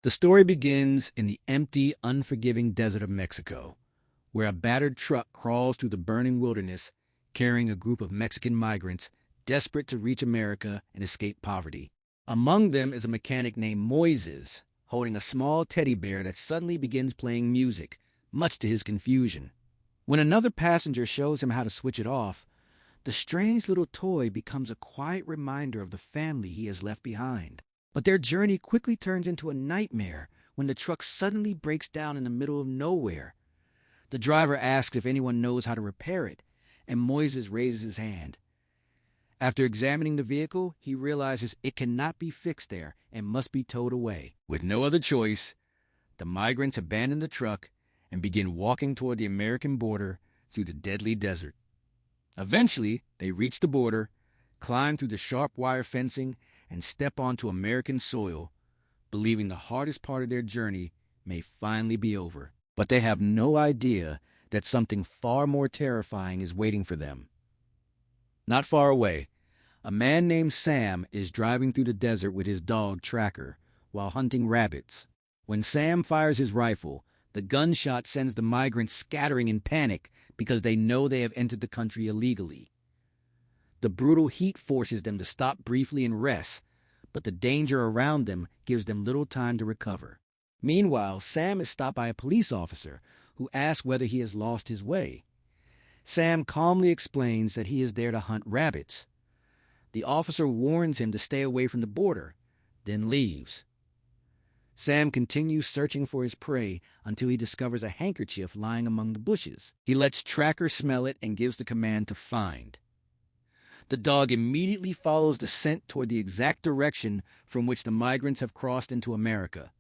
The story begins in the empty, unforgiving desert of Mexico, where a battered truck crawls through the burning wilderness carrying a group of Mexican migrants desperate to reach America and escape poverty. Among them is a mechanic named Moises, holding a small teddy bear that suddenly begins playing music, much to his confusion. When another passenger shows him how to switch it off, the strange little toy becomes a quiet reminder of the family he has left behind. But their journey quickly turns into a nightmare when the truck suddenly breaks down in the middle of nowhere. The driver asks if anyone knows how to repair it, and Moises raises his hand. After examining the vehicle, he realizes it cannot be fixed there and must be towed away. With no other choice, the migrants abandon the truck and begin walking toward the American border through the deadly desert. Eventually, they reach the border, climb through the sharp wire fencing, and step onto American soil, believing the hardest part of their journey may finally be over. But they have no idea that something far more terrifying is waiting for them. Not far away, a man named Sam is driving through the desert with his dog Tracker while hunting rabbits. When Sam fires his rifle, the gunshot sends the migrants scattering in panic because they know they have entered the country illegally. The brutal heat forces them to stop briefly and rest, but the danger around them gives them little time to recover. Meanwhile, Sam is stopped by a police officer who asks whether he has lost his way. Sam calmly explains that he is there to hunt rabbits. The officer warns him to stay away from the border, then leaves. Sam continues searching for his prey until he discovers a handkerchief lying among the bushes. He lets Tracker smell it and gives the command to find. The dog immediately follows the scent toward the exact direction from which the migrants have crossed into America.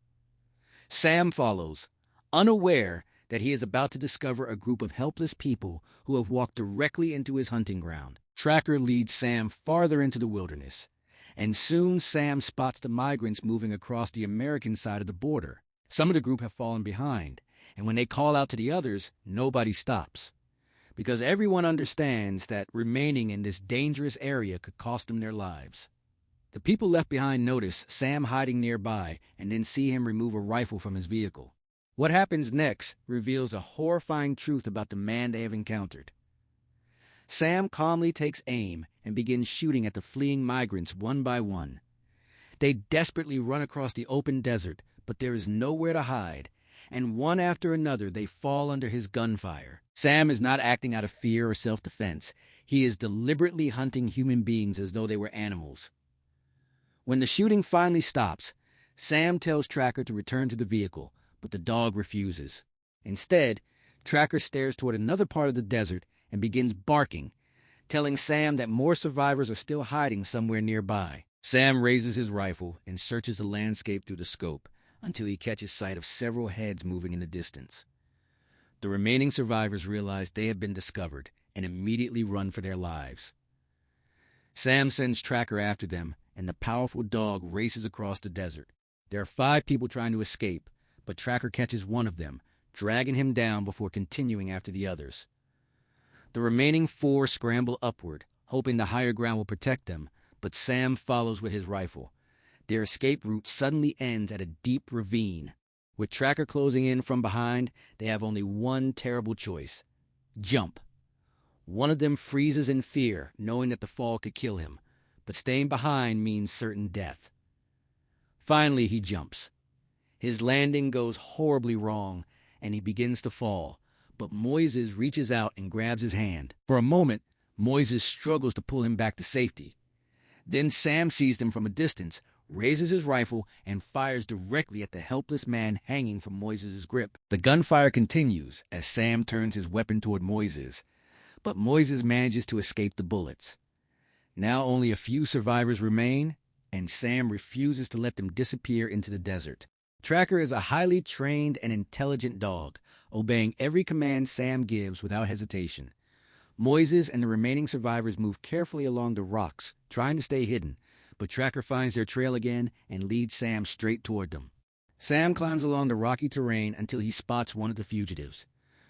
Sam follows, unaware that he is about to discover a group of helpless people who have walked directly into his hunting ground. Tracker leads Sam farther into the wilderness, and soon Sam spots the migrants moving across the American side of the border. Some of the group have fallen behind, and when they call out to the others, nobody stops, because everyone understands that remaining in this dangerous area could cost them their lives. The people left behind notice Sam hiding nearby and then see him remove a rifle from his vehicle. What happens next reveals a horrifying truth about the man they have encountered. Sam calmly takes aim and begins shooting at the fleeing migrants one by one. They desperately run across the open desert, but there is nowhere to hide, and one after another they fall under his gunfire. Sam is not acting out of fear or self-defense. He is deliberately hunting human beings as though they were animals. When the shooting finally stops, Sam tells Tracker to return to the vehicle, but the dog refuses. Instead, Tracker stares toward another part of the desert and begins barking, telling Sam that more survivors are still hiding somewhere nearby. Sam raises his rifle and searches the landscape through the scope until he catches sight of several heads moving in the distance. The remaining survivors realize they have been discovered and immediately run for their lives. Sam sends Tracker after them, and the powerful dog races across the desert. There are 5 people trying to escape, but Tracker catches one of them, dragging him down before continuing after the others. The remaining 4 scramble upward, hoping the higher ground will protect them, but Sam follows with his rifle. Their escape route suddenly ends at a deep ravine. With Tracker closing in from behind, they have only one terrible choice: jump. One of them freezes in fear, knowing that the fall could kill him, but staying behind means certain death. Finally, he jumps. His landing goes horribly wrong, and he begins to fall, but Moises reaches out and grabs his hand. For a moment, Moises struggles to pull him back to safety. Then Sam sees them from a distance, raises his rifle, and fires directly at the helpless man hanging from Moises' grip. The gunfire continues as Sam turns his weapon toward Moises, but Moises manages to escape the bullets. Now only a few survivors remain, and Sam refuses to let them disappear into the desert. Tracker is a highly trained and intelligent dog, obeying every command Sam gives without hesitation. Moises and the remaining survivors move carefully along the rocks, trying to stay hidden, but Tracker finds their trail again and leads Sam straight toward them. Sam climbs along the rocky terrain until he spots one of the fugitives.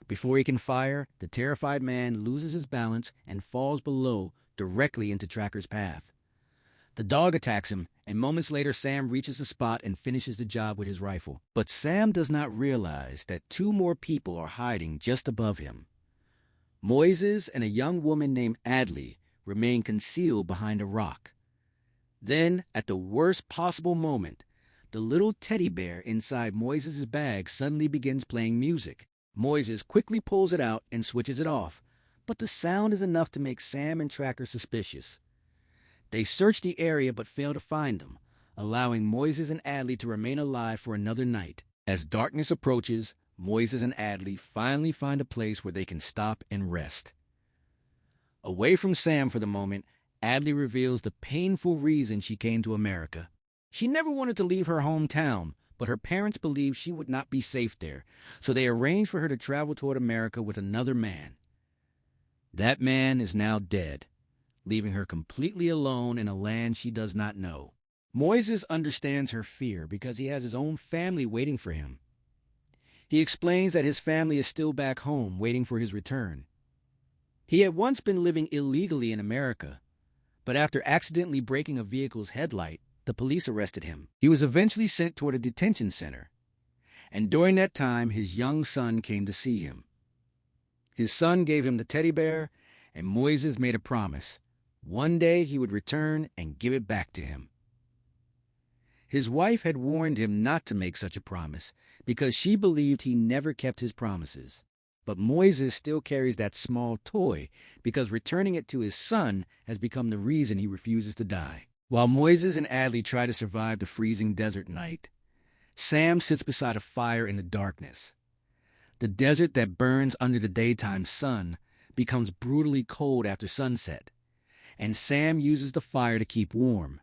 Before he can fire, the terrified man loses his balance and falls below directly into Tracker's path. The dog attacks him, and moments later Sam reaches the spot and finishes the job with his rifle. But Sam does not realize that two more people are hiding just above him. Moises and a young woman named Adley remain concealed behind a rock. Then, at the worst possible moment, the little teddy bear inside Moises' bag suddenly begins playing music. Moises quickly pulls it out and switches it off, but the sound is enough to make Sam and Tracker suspicious. They search the area but fail to find them, allowing Moises and Adley to remain alive for another night. As darkness approaches, Moises and Adley finally find a place where they can stop and rest. Away from Sam for the moment, Adley reveals the painful reason she came to America. She never wanted to leave her hometown, but her parents believed she would not be safe there, so they arranged for her to travel toward America with another man. That man is now dead, leaving her completely alone in a land she does not know. Moises understands her fear because he has his own family waiting for him. He explains that his family is still back home, waiting for his return. He had once been living illegally in America, but after accidentally breaking a vehicle's headlight, the police arrested him. He was eventually sent toward a detention center, and during that time, his young son came to see him. His son gave him the teddy bear, and Moises made a promise. One day he would return and give it back to him. His wife had warned him not to make such a promise because she believed he never kept his promises. But Moises still carries that small toy because returning it to his son has become the reason he refuses to die. While Moises and Adley try to survive the freezing desert night, Sam sits beside a fire in the darkness. The desert that burns under the daytime sun becomes brutally cold after sunset, and Sam uses the fire to keep warm.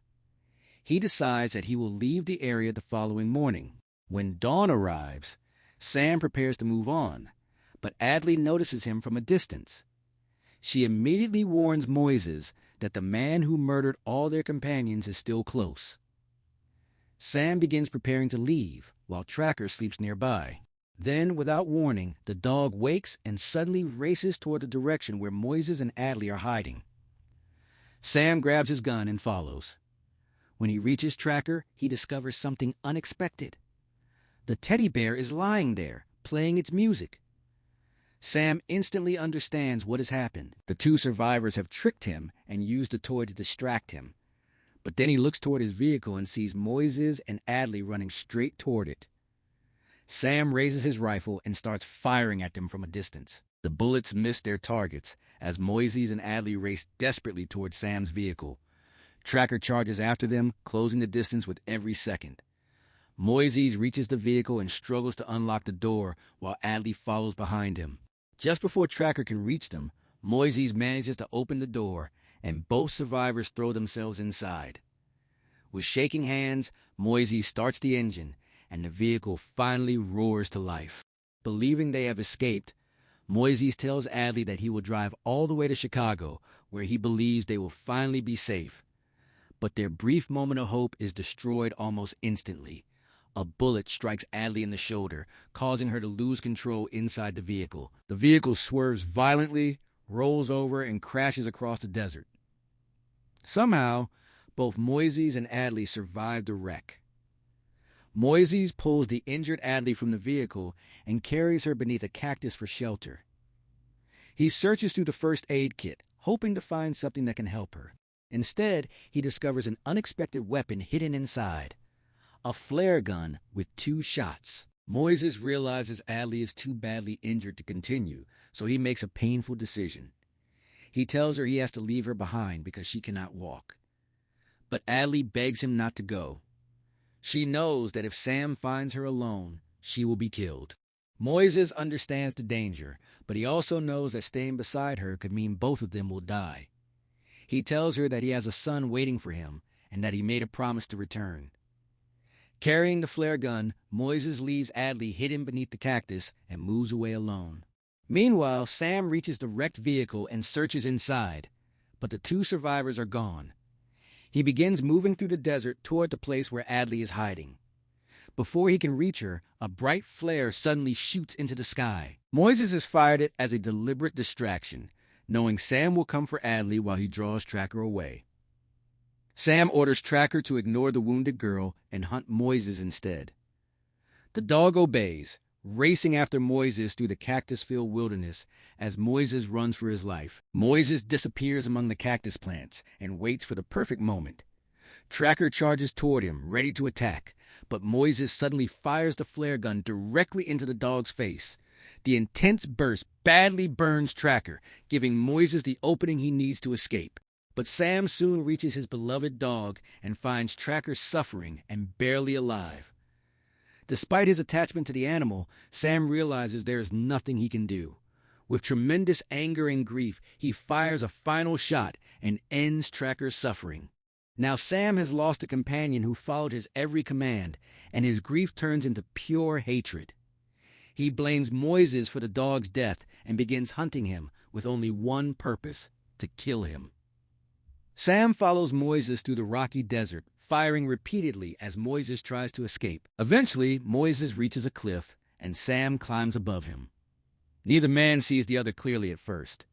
He decides that he will leave the area the following morning. When dawn arrives, Sam prepares to move on, but Adley notices him from a distance. She immediately warns Moises that the man who murdered all their companions is still close. Sam begins preparing to leave, while Tracker sleeps nearby. Then, without warning, the dog wakes and suddenly races toward the direction where Moises and Adley are hiding. Sam grabs his gun and follows. When he reaches Tracker, he discovers something unexpected. The teddy bear is lying there, playing its music. Sam instantly understands what has happened. The two survivors have tricked him and used the toy to distract him. But then he looks toward his vehicle and sees Moises and Adley running straight toward it. Sam raises his rifle and starts firing at them from a distance. The bullets miss their targets as Moises and Adley race desperately toward Sam's vehicle. Tracker charges after them, closing the distance with every second. Moises reaches the vehicle and struggles to unlock the door while Adley follows behind him. Just before Tracker can reach them, Moises manages to open the door, and both survivors throw themselves inside. With shaking hands, Moises starts the engine, and the vehicle finally roars to life. Believing they have escaped, Moises tells Adley that he will drive all the way to Chicago, where he believes they will finally be safe. But their brief moment of hope is destroyed almost instantly. A bullet strikes Adley in the shoulder, causing her to lose control inside the vehicle. The vehicle swerves violently, rolls over, and crashes across the desert. Somehow, both Moises and Adley survive the wreck. Moises pulls the injured Adley from the vehicle and carries her beneath a cactus for shelter. He searches through the first aid kit, hoping to find something that can help her. Instead, he discovers an unexpected weapon hidden inside. A flare gun with 2 shots. Moises realizes Adley is too badly injured to continue, so he makes a painful decision. He tells her he has to leave her behind because she cannot walk. But Adley begs him not to go. She knows that if Sam finds her alone, she will be killed. Moises understands the danger, but he also knows that staying beside her could mean both of them will die. He tells her that he has a son waiting for him and that he made a promise to return. Carrying the flare gun, Moises leaves Adley hidden beneath the cactus and moves away alone. Meanwhile, Sam reaches the wrecked vehicle and searches inside, but the 2 survivors are gone. He begins moving through the desert toward the place where Adley is hiding. Before he can reach her, a bright flare suddenly shoots into the sky. Moises has fired it as a deliberate distraction, knowing Sam will come for Adley while he draws Tracker away. Sam orders Tracker to ignore the wounded girl and hunt Moises instead. The dog obeys, racing after Moises through the cactus-filled wilderness as Moises runs for his life. Moises disappears among the cactus plants and waits for the perfect moment. Tracker charges toward him, ready to attack, but Moises suddenly fires the flare gun directly into the dog's face. The intense burst badly burns Tracker, giving Moises the opening he needs to escape. But Sam soon reaches his beloved dog and finds Tracker suffering and barely alive. Despite his attachment to the animal, Sam realizes there is nothing he can do. With tremendous anger and grief, he fires a final shot and ends Tracker's suffering. Now Sam has lost a companion who followed his every command, and his grief turns into pure hatred. He blames Moises for the dog's death and begins hunting him with only one purpose: to kill him. Sam follows Moises through the rocky desert, firing repeatedly as Moises tries to escape. Eventually, Moises reaches a cliff, and Sam climbs above him. Neither man sees the other clearly at first.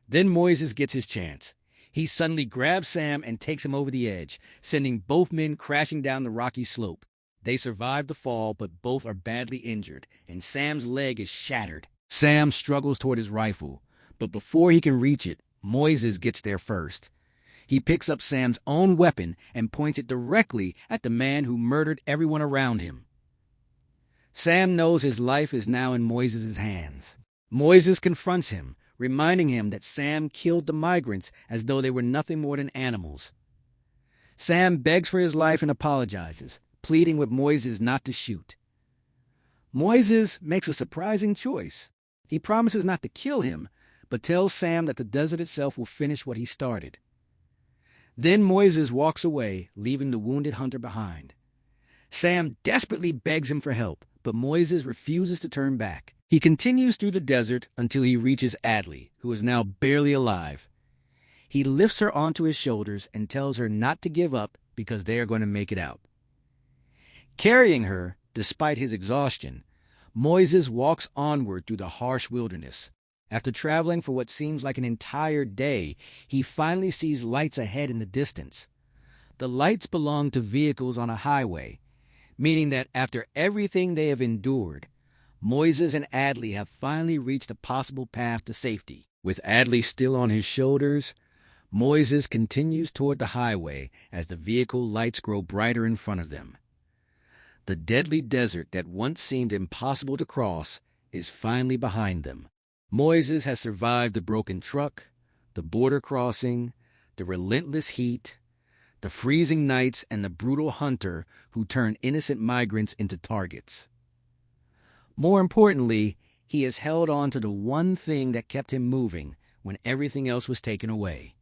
Then Moises gets his chance. He suddenly grabs Sam and takes him over the edge, sending both men crashing down the rocky slope. They survive the fall, but both are badly injured, and Sam's leg is shattered. Sam struggles toward his rifle, but before he can reach it, Moises gets there first. He picks up Sam's own weapon and points it directly at the man who murdered everyone around him. Sam knows his life is now in Moises' hands. Moises confronts him, reminding him that Sam killed the migrants as though they were nothing more than animals. Sam begs for his life and apologizes, pleading with Moises not to shoot. Moises makes a surprising choice. He promises not to kill him, but tells Sam that the desert itself will finish what he started. Then Moises walks away, leaving the wounded hunter behind. Sam desperately begs him for help, but Moises refuses to turn back. He continues through the desert until he reaches Adley, who is now barely alive. He lifts her onto his shoulders and tells her not to give up because they are going to make it out. Carrying her, despite his exhaustion, Moises walks onward through the harsh wilderness. After traveling for what seems like an entire day, he finally sees lights ahead in the distance. The lights belong to vehicles on a highway, meaning that after everything they have endured, Moises and Adley have finally reached a possible path to safety. With Adley still on his shoulders, Moises continues toward the highway as the vehicle lights grow brighter in front of them. The deadly desert that once seemed impossible to cross is finally behind them. Moises has survived the broken truck, the border crossing, the relentless heat, the freezing nights, and the brutal hunter who turned innocent migrants into targets. More importantly, he has held on to the one thing that kept him moving when everything else was taken away: